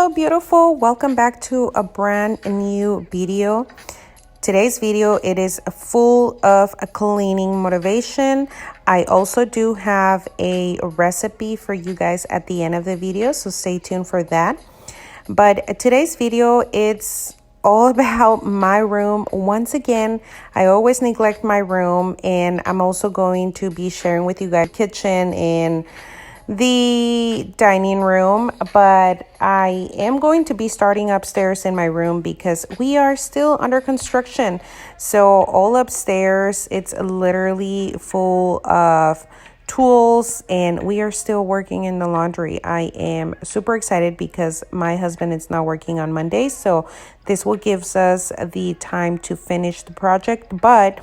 Hello beautiful, welcome back to a brand new video. Today's video, it is full of a cleaning motivation. I also do have a recipe for you guys at the end of the video, so stay tuned for that. But today's video, it's all about my room. Once again, I always neglect my room, and I'm also going to be sharing with you guys the kitchen and the dining room, but I am going to be starting upstairs in my room because we are still under construction. So all upstairs, it's literally full of tools, and we are still working in the laundry. I am super excited because my husband is not working on Monday, so this will give us the time to finish the project. But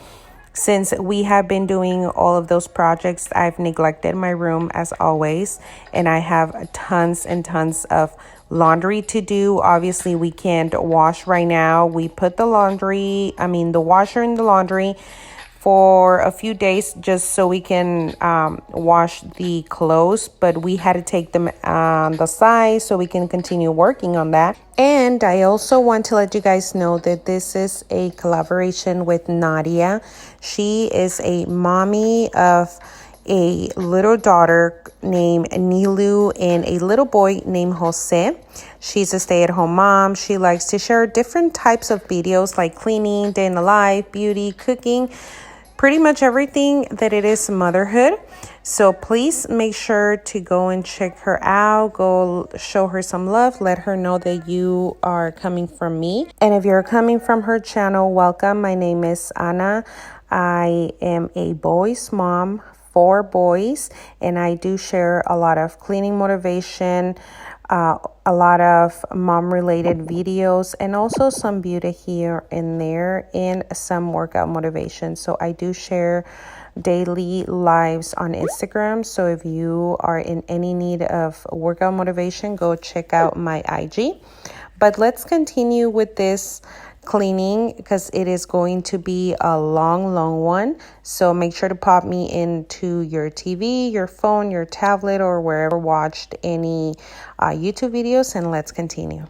since we have been doing all of those projects, I've neglected my room as always, and I have tons and tons of laundry to do. Obviously, we can't wash right now. We put the washer in the laundry for a few days just so we can wash the clothes, but we had to take them on the side so we can continue working on that. And I also want to let you guys know that this is a collaboration with Nadia. She is a mommy of a little daughter named Nilu and a little boy named Jose. She's a stay-at-home mom. She likes to share different types of videos like cleaning, day in the life, beauty, cooking, pretty much everything that it is motherhood. So please make sure to go and check her out. Go show her some love. Let her know that you are coming from me. And if you're coming from her channel, welcome. My name is Ana. I am a boys mom, 4 boys, and I do share a lot of cleaning motivation, a lot of mom-related videos, and also some beauty here and there, and some workout motivation. So I do share daily lives on Instagram. So if you are in any need of workout motivation, go check out my IG. But let's continue with this cleaning because it is going to be a long one. So make sure to pop me into your TV, your phone, your tablet, or wherever watched any YouTube videos, and let's continue.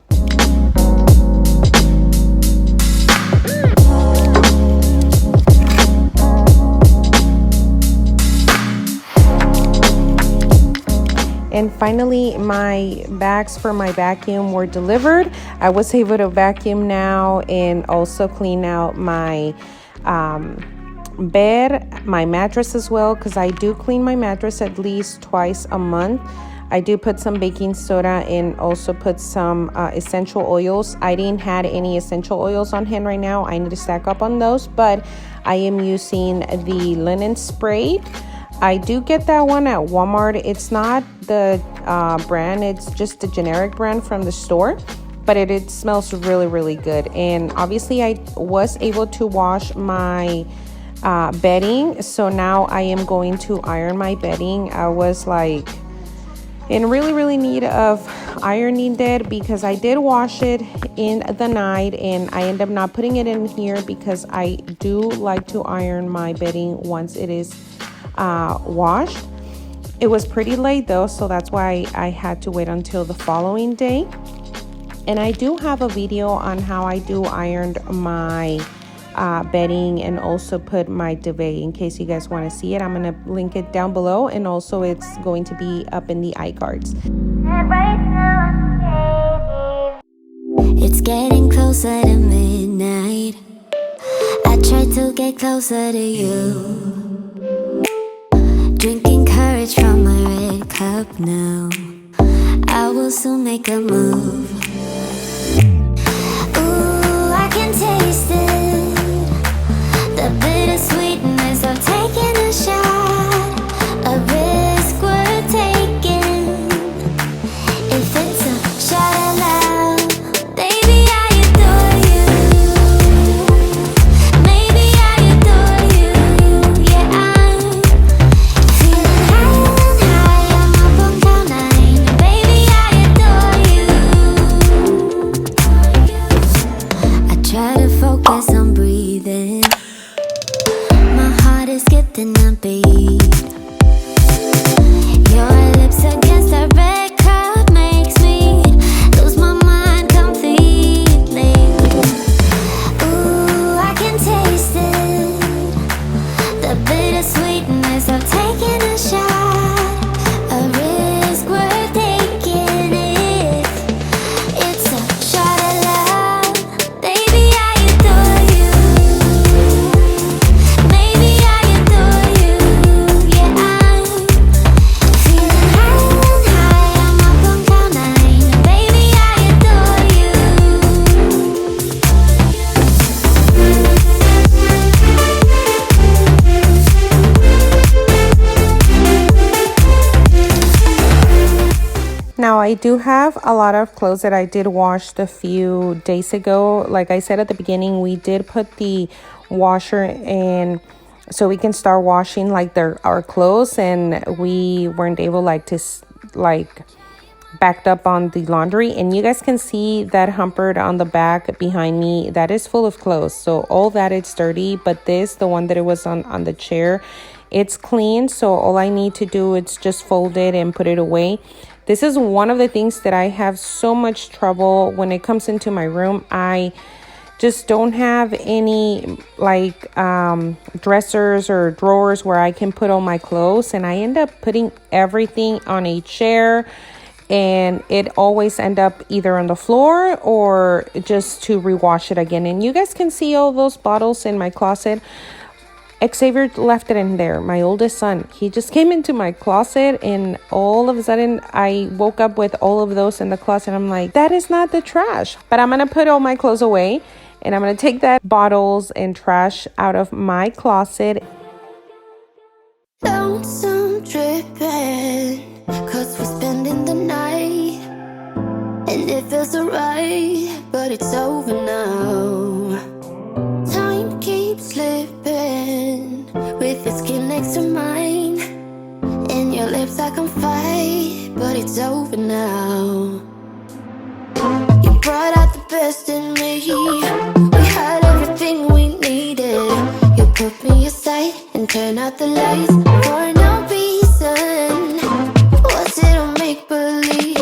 And finally, my bags for my vacuum were delivered. I was able to vacuum now and also clean out my bed, my mattress as well, because I do clean my mattress at least twice a month. I do put some baking soda and also put some essential oils. I didn't have any essential oils on hand right now. I need to stack up on those, but I am using the linen spray. I do get that one at Walmart. It's not the brand, it's just a generic brand from the store, but it smells really good. And obviously I was able to wash my bedding, so now I am going to iron my bedding. I was like in really need of ironing it because I did wash it in the night, and I end up not putting it in here because I do like to iron my bedding once it is washed. It was pretty late though, so that's why I had to wait until the following day. And I do have a video on how I do ironed my bedding and also put my duvet in case you guys want to see it. I'm going to link it down below, and also it's going to be up in the iCards. It's getting closer to midnight. I try to get closer to you. Drinking courage from my red cup now. I will soon make a move. Ooh, I can taste it, the bittersweetness of taking a shot, a risk worth taking. If it's a shot of love, baby, I adore you. Maybe I adore you. Yeah, I'm feeling higher and higher. I'm up on cloud 9. Baby, I adore you. Now, I do have a lot of clothes that I did wash a few days ago. Like I said at the beginning, we did put the washer in so we can start washing like our clothes, and we weren't able to backed up on the laundry. And you guys can see that humpered on the back behind me, that is full of clothes. So all that is dirty, but the one that it was on the chair, it's clean. So all I need to do is just fold it and put it away. This is one of the things that I have so much trouble when it comes into my room. I just don't have any dressers or drawers where I can put all my clothes, and I end up putting everything on a chair, and it always end up either on the floor or just to rewash it again. And you guys can see all those bottles in my closet. Xavier left it in there, my oldest son. He just came into my closet, and all of a sudden I woke up with all of those in the closet. I'm like, that is not the trash. But I'm gonna put all my clothes away, and I'm gonna take that bottles and trash out of my closet. Lonesome dripping, 'cause we're spending the night, and it feels alright, but it's over now. Time keeps slipping with your skin next to mine, and your lips I can fight, but it's over now. You brought out the best in me. We had everything we needed. You put me aside and turn out the lights for no reason. Was it a make-believe?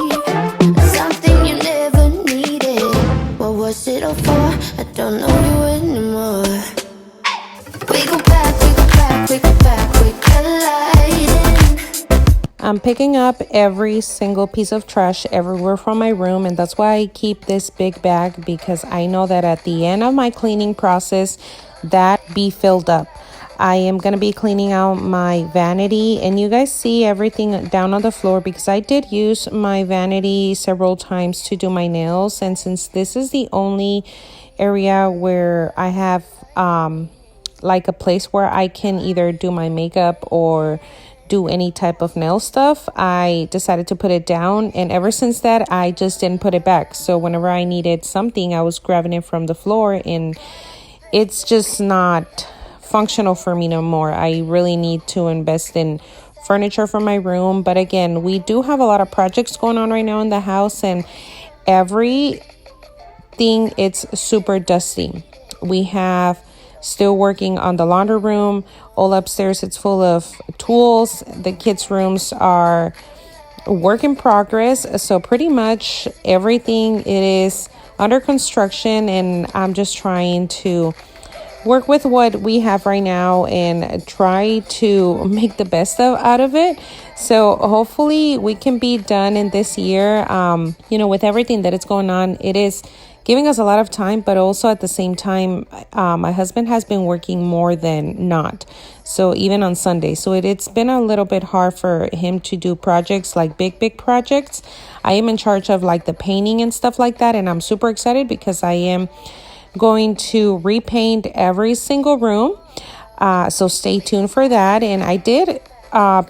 Something you never needed? What was it all for? I don't know you anymore. We go back, we go back, we go back, we colliding. I'm picking up every single piece of trash everywhere from my room, and that's why I keep this big bag, because I know that at the end of my cleaning process, that be filled up. I am going to be cleaning out my vanity, and you guys see everything down on the floor because I did use my vanity several times to do my nails. And since this is the only area where I have a place where I can either do my makeup or do any type of nail stuff, I decided to put it down, and ever since that I just didn't put it back. So whenever I needed something, I was grabbing it from the floor, and it's just not functional for me no more. I really need to invest in furniture for my room. But again, we do have a lot of projects going on right now in the house, and everything, it's super dusty. We have still working on the laundry room. All upstairs, it's full of tools. The kids' rooms are work in progress. So pretty much everything, it is under construction, and I'm just trying to work with what we have right now and try to make the best out of it. So hopefully we can be done in this year. With everything that is going on, it is giving us a lot of time, but also at the same time, my husband has been working more than not. So even on Sunday, so it's been a little bit hard for him to do projects, like big projects. I am in charge of the painting and stuff like that, and I'm super excited because I am going to repaint every single room. So stay tuned for that. And I did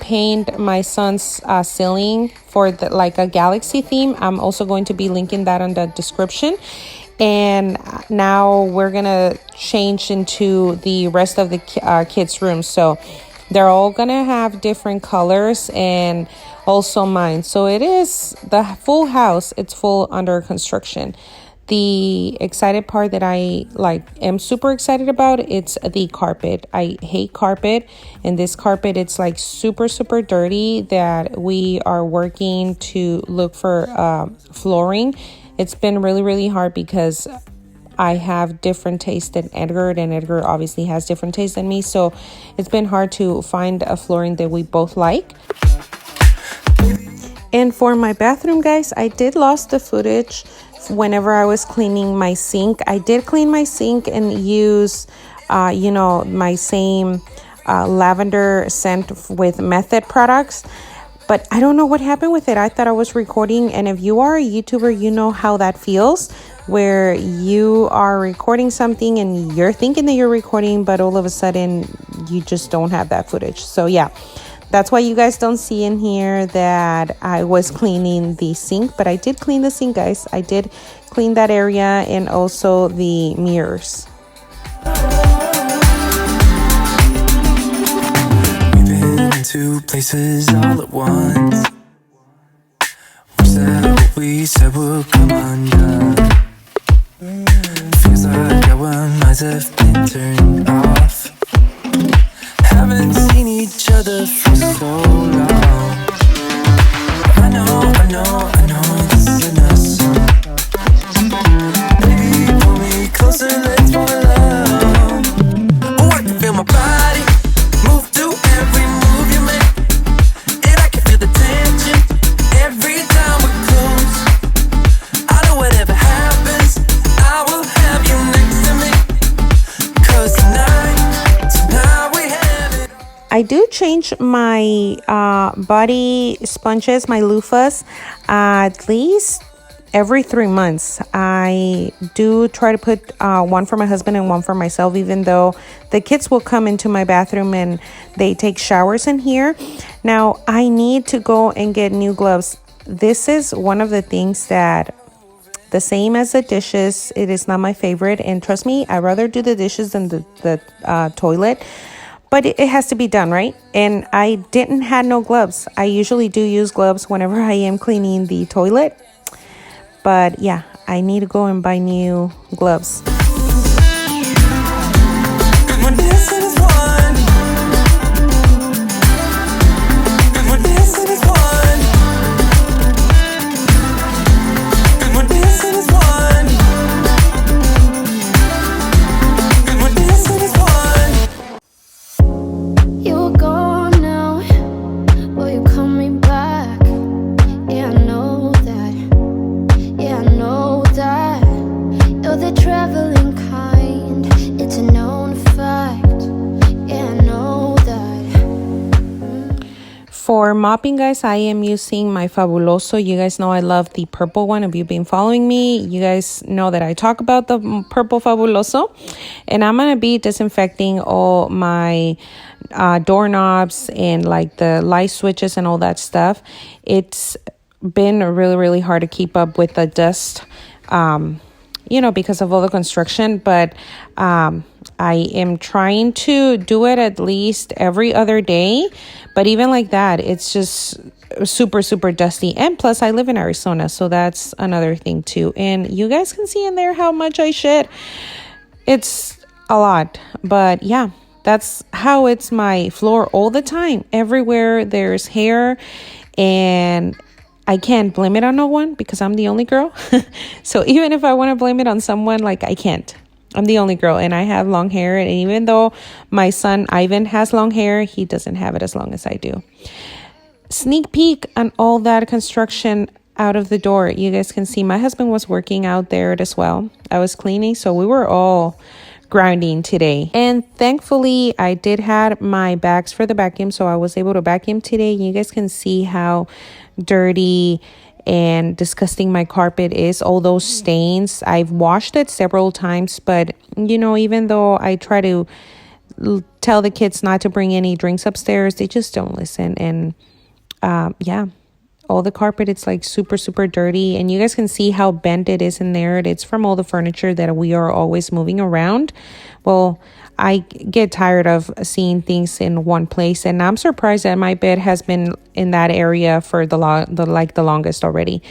paint my son's ceiling for a galaxy theme. I'm also going to be linking that on the description. And now we're gonna change into the rest of the kids' rooms. So they're all gonna have different colors, and also mine. So it is the full house. It's full under construction. The excited part that I am super excited about, it's the carpet. I hate carpet, and this carpet, it's super dirty, that we are working to look for flooring. It's been really hard because I have different taste than Edgar, and Edgar obviously has different taste than me. So it's been hard to find a flooring that we both like. And for my bathroom, guys, I did lost the footage whenever I was cleaning my sink. I did clean my sink and use, my same lavender scent with Method products. But I don't know what happened with it. I thought I was recording. And if you are a YouTuber, you know how that feels, where you are recording something and you're thinking that you're recording, but all of a sudden you just don't have that footage. So yeah, That's why you guys don't see in here that I was cleaning the sink, but I did clean the sink, guys. I did clean that area and also the mirrors. We've been to places all at once. Wish that what we said would come undone. Feels like our minds have been turned off. Haven't seen each other for so long. I know this isn't us. Baby, pull me closer, let's fall in love. Oh, I can feel my body move to every move you make, and I can feel the tension every time we're close. I know whatever happens, I will have you next to me. 'Cause tonight we have it. I do change my body sponges, my loofahs, at least every 3 months. I do try to put one for my husband and one for myself, even though the kids will come into my bathroom and they take showers in here. Now, I need to go and get new gloves. This is one of the things that, the same as the dishes, it is not my favorite. And trust me, I'd rather do the dishes than the toilet. But it has to be done, right? And I didn't have no gloves. I usually do use gloves whenever I am cleaning the toilet. But yeah, I need to go and buy new gloves. You're gone now, will you call me back? Yeah, I know that. Yeah, I know that. You're the traveling kind, it's a known fact. Yeah, I know that. For mopping, guys, I am using my Fabuloso. You guys know I love the purple one. If you've been following me, you guys know that I talk about the purple Fabuloso. And I'm going to be disinfecting all my doorknobs and like the light switches and all that stuff. It's been really, really hard to keep up with the dust, because of all the construction. But I am trying to do it at least every other day. But even like that, it's just super, super dusty. And plus, I live in Arizona, so that's another thing too. And you guys can see in there how much I shit. It's a lot. But yeah, that's how it's my floor all the time. Everywhere there's hair, and I can't blame it on no one because I'm the only girl. So even if I want to blame it on someone, like, I can't. I'm the only girl and I have long hair. And even though my son Ivan has long hair, he doesn't have it as long as I do. Sneak peek on all that construction out of the door. You guys can see my husband was working out there as well. I was cleaning, so we were all grinding today. And thankfully, I did have my bags for the vacuum, so I was able to vacuum today. You guys can see how dirty and disgusting my carpet is. All those stains. I've washed it several times, but even though I try to tell the kids not to bring any drinks upstairs, they just don't listen. And all the carpet, it's like super, super dirty. And you guys can see how bent it is in there. It's from all the furniture that we are always moving around. Well, I get tired of seeing things in one place, and I'm surprised that my bed has been in that area for the longest already.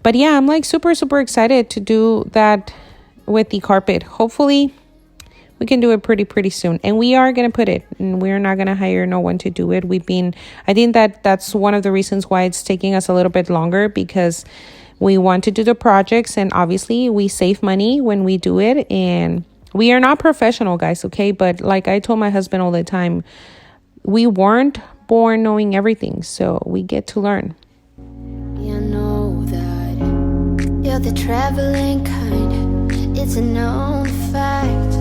But yeah, I'm like super, super excited to do that with the carpet. Hopefully we can do it pretty soon, and we are going to put it, and we're not going to hire no one to do it. I think that's one of the reasons why it's taking us a little bit longer, because we want to do the projects, and obviously we save money when we do it. And we are not professional, guys, okay? But like I told my husband all the time, we weren't born knowing everything, so we get to learn. You know that you're the traveling kind, it's a known fact.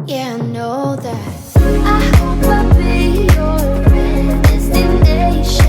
Yeah, I know that. I hope I'll be your destination.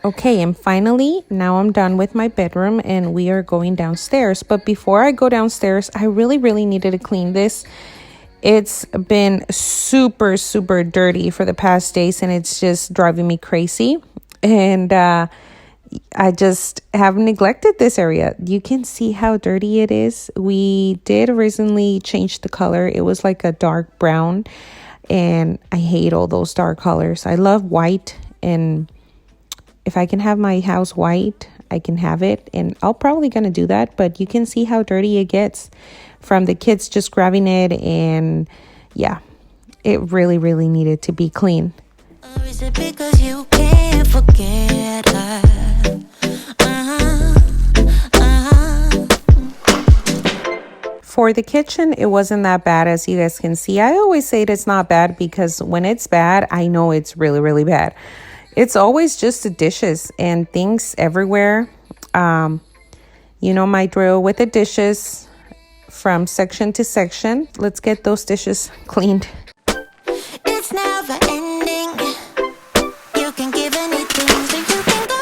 Okay, and finally, now I'm done with my bedroom and we are going downstairs. But before I go downstairs, I really needed to clean this. It's been super dirty for the past days and it's just driving me crazy. And I just have neglected this area. You can see how dirty it is. We did recently change the color. It was like a dark brown and I hate all those dark colors. I love white, and if I can have my house white, I can have it, and I'll probably gonna do that. But you can see how dirty it gets from the kids just grabbing it, and yeah, it really needed to be clean. Or is it because you can't forget her? For the kitchen, it wasn't that bad, as you guys can see. I always say it's not bad because when it's bad, I know it's really bad. It's always just the dishes and things everywhere. You know my drill with the dishes from section to section. Let's get those dishes cleaned. It's never ending. You can give anything, so you can go,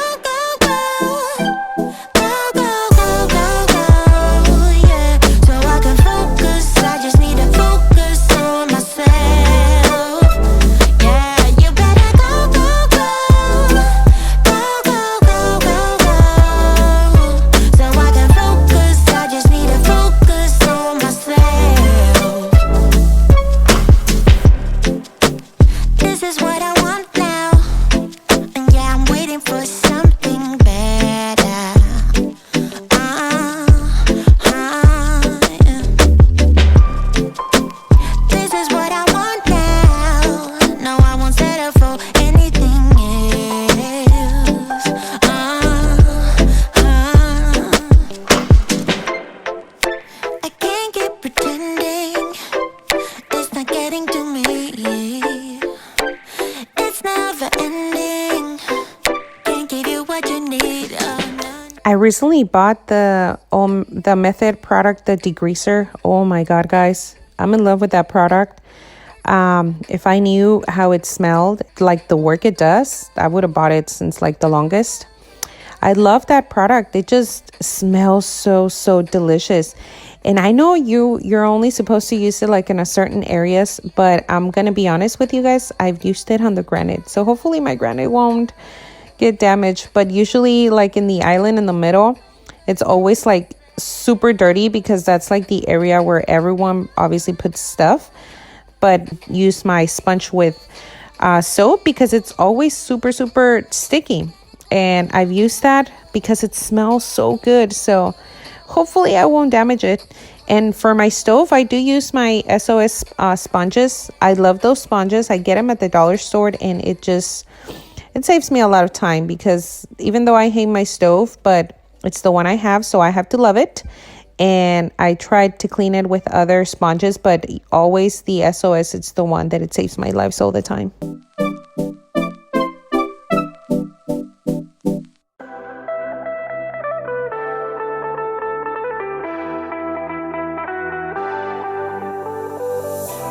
yeah. So I can focus. I just need to focus on myself. Yeah, you better go, so I can focus. I just need to focus on myself. This is what I want now, and yeah, I'm waiting for something better. Yeah. This is what I want now. No, I won't settle for anything else. I can't keep pretending. It's not getting to me. It's never ending. Can't give you what you need. I recently bought the Method product, the degreaser. Oh my god, guys, I'm in love with that product. If I knew how it smelled, like the work it does, I would have bought it since like the longest. I love that product. It just smells so delicious. And I know you're only supposed to use it like in a certain areas, but I'm gonna be honest with you guys, I've used it on the granite, so hopefully my granite won't get damaged. But usually like in the island in the middle, it's always like super dirty because that's like the area where everyone obviously puts stuff. But use my sponge with soap because it's always super sticky, and I've used that because it smells so good. So hopefully I won't damage it. And for my stove, I do use my SOS sponges. I love those sponges. I get them at the dollar store, and it saves me a lot of time because even though I hate my stove, but it's the one I have, so I have to love it. And I tried to clean it with other sponges, but always the SOS, it's the one that it saves my life all the time.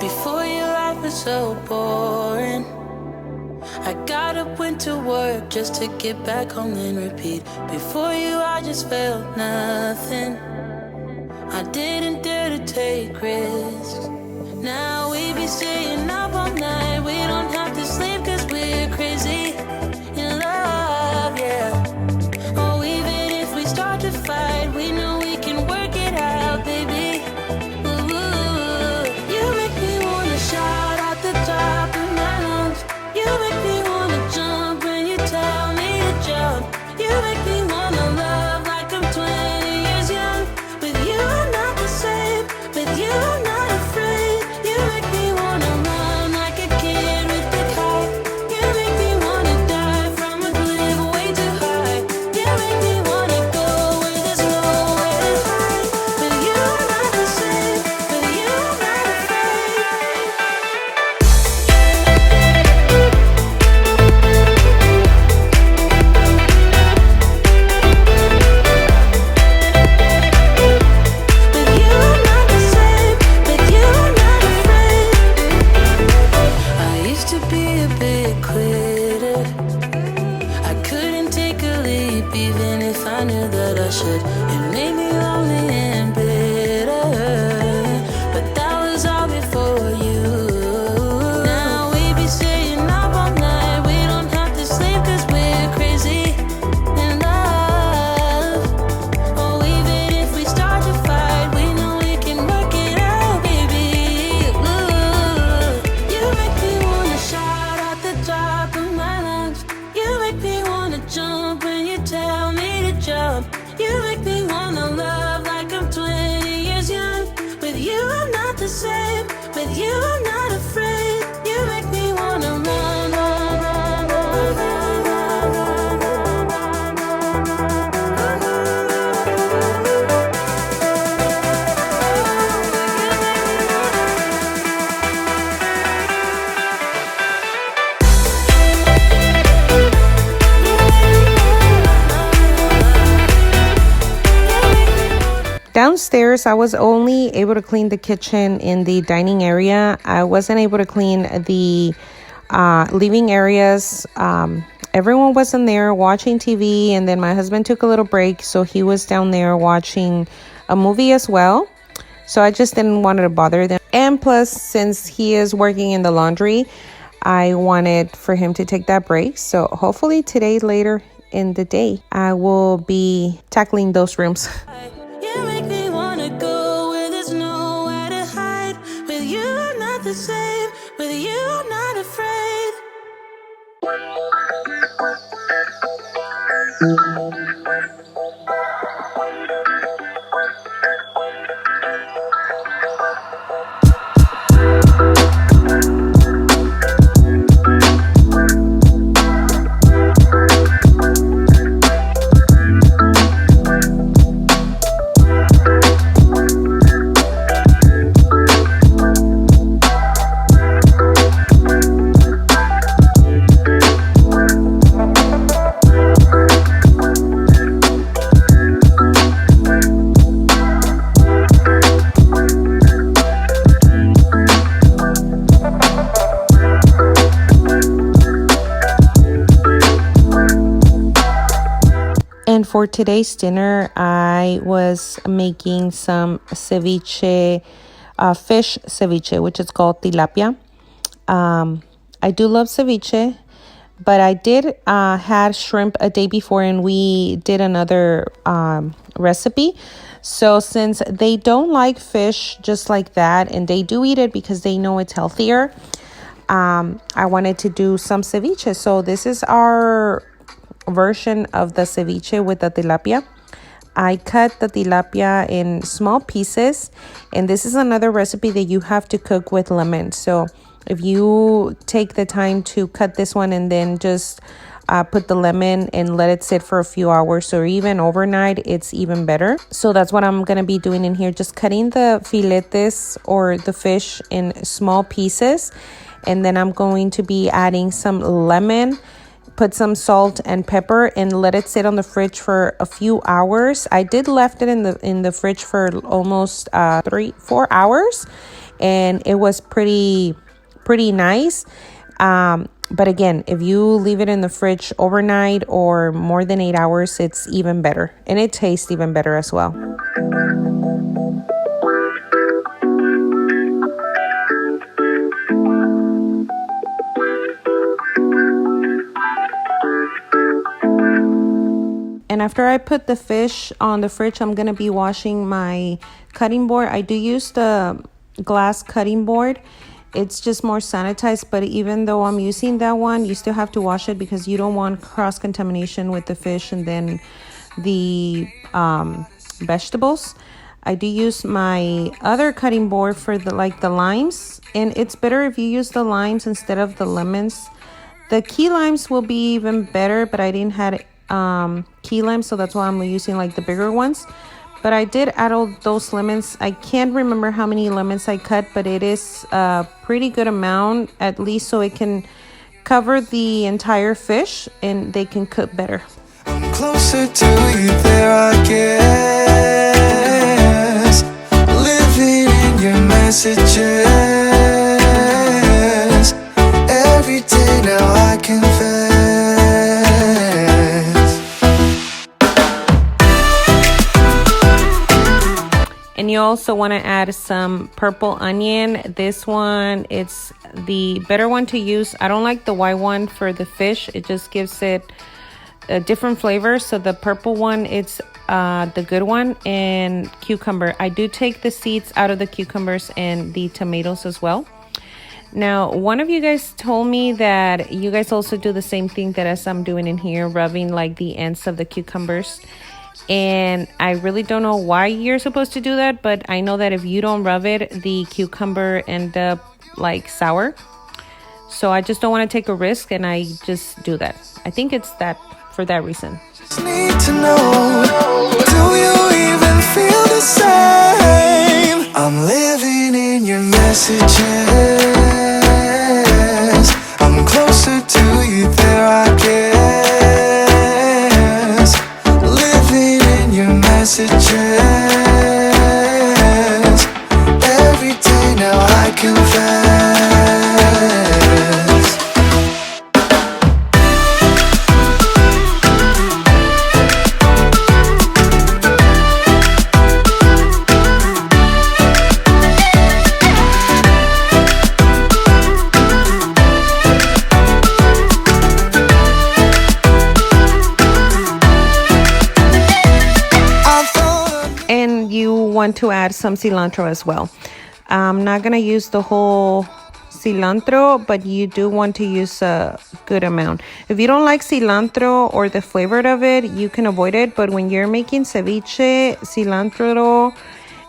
Before your life was so boring, I got up, went to work just to get back home and repeat. Before you, I just felt nothing. I didn't dare to take risks. Now we be staying up all night. We don't have to sleep cause we're crazy in love, yeah. Oh, even if we start to fight, we know we can work it out, baby. Ooh, you make me wanna shout out the top of my lungs. You make me wanna jump when you tell me to jump. You make me wanna love like I'm 20 years young. With you I'm not the same. With you I'm not afraid. You make me wanna run like a kid with the kite. You make me wanna die from a cliff way too high. You make me wanna go where there's nowhere to hide. With you I'm not the same. With you I'm not afraid. With you I'm not the same. With you I'm not afraid. I used to be a big quitter. I couldn't take should. It made me lonely and bitter, but that was all before you. Now we be staying up all night. We don't have to sleep 'cause we're crazy in love. Oh, even if we start to fight, we know we can work it out, baby. Ooh, you make me wanna shout at the top of my lungs. You make me wanna jump when you tell me to jump. You make me wanna love like I'm 20 years young. With you I'm not the same. With you I'm not afraid. You make me wanna run, run, run, run, run, run, run, Downstairs, I was only able to clean the kitchen in the dining area. I wasn't able to clean the living areas. Everyone was in there watching TV, and then my husband took a little break, so he was down there watching a movie as well. So I just didn't want to bother them. And plus, since he is working in the laundry, I wanted for him to take that break. So hopefully today, later in the day, I will be tackling those rooms. you make me wanna go where there's nowhere to hide. With you I'm not the same. With you I'm not afraid. And for today's dinner, I was making some ceviche, fish ceviche, which is called tilapia. I do love ceviche, but I did had shrimp a day before, and we did another recipe. So since they don't like fish just like that, and they do eat it because they know it's healthier, I wanted to do some ceviche. So this is our version of the ceviche with the tilapia. I cut the tilapia in small pieces, and this is another recipe that you have to cook with lemon. So if you take the time to cut this one and then just put the lemon and let it sit for a few hours or even overnight, it's even better. So that's what I'm gonna be doing in here, just cutting the filetes or the fish in small pieces, and then I'm going to be adding some lemon, put some salt and pepper, and let it sit on the fridge for a few hours. I did left it in the fridge for almost 3-4 hours, and it was pretty nice. But again, if you leave it in the fridge overnight or more than 8 hours, it's even better, and it tastes even better as well. And after I put the fish on the fridge, I'm going to be washing my cutting board. I do use the glass cutting board. It's just more sanitized, but even though I'm using that one, you still have to wash it because you don't want cross-contamination with the fish and then the vegetables. I do use my other cutting board for the limes, and it's better if you use the limes instead of the lemons. The key limes will be even better, but I didn't have key limes, so that's why I'm using like the bigger ones. But I did add all those lemons. I can't remember how many lemons I cut, but it is a pretty good amount, at least so it can cover the entire fish and they can cook better. I'm closer to you there, I guess. Living in your messages. Every day now I confess. also want to add some purple onion. This one, it's the better one to use. I don't like the white one for the fish. It just gives it a different flavor. So the purple one, it's the good one. And cucumber. I do take the seeds out of the cucumbers and the tomatoes as well. Now, one of you guys told me that you guys also do the same thing that as I'm doing in here, rubbing like the ends of the cucumbers. And I really don't know why you're supposed to do that, but I know that if you don't rub it, the cucumber end up like sour. So I just don't want to take a risk, and I just do that. I think it's that for that reason. Just need to know, do you even feel the same? I'm living in your messages. I'm closer to you there, I guess. Living in your messages. Every day now I confess. Want to add some cilantro as well. I'm not gonna use the whole cilantro, but you do want to use a good amount. If you don't like cilantro or the flavor of it, you can avoid it, but when you're making ceviche, cilantro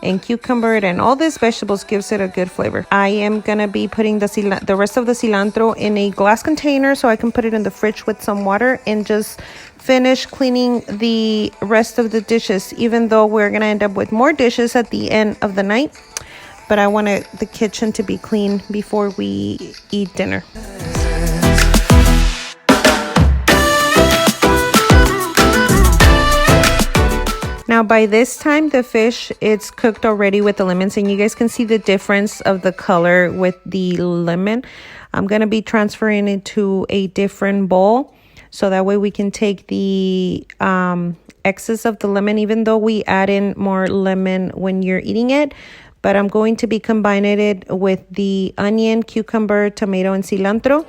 and cucumber and all these vegetables gives it a good flavor. I am gonna be putting the rest of the cilantro in a glass container so I can put it in the fridge with some water and just finish cleaning the rest of the dishes, even though we're gonna end up with more dishes at the end of the night. But I want the kitchen to be clean before we eat dinner. Now by this time the fish, it's cooked already with the lemons, and you guys can see the difference of the color with the lemon. I'm gonna be transferring it to a different bowl so that way we can take the excess of the lemon, even though we add in more lemon when you're eating it. But I'm going to be combining it with the onion, cucumber, tomato, and cilantro.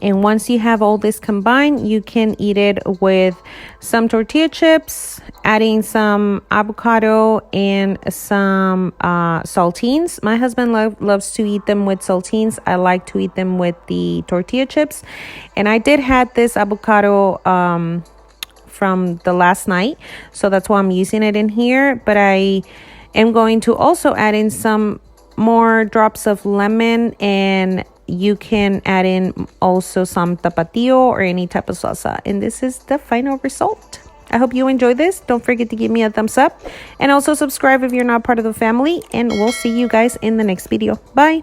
And once you have all this combined, you can eat it with some tortilla chips, adding some avocado and some saltines. My husband loves to eat them with saltines. I like to eat them with the tortilla chips. And I did have this avocado from the last night, so that's why I'm using it in here. But I am going to also add in some more drops of lemon, and you can add in also some tapatio or any type of salsa. And this is the final result. I hope you enjoyed this. Don't forget to give me a thumbs up and also subscribe if you're not part of the family. And we'll see you guys in the next video. Bye.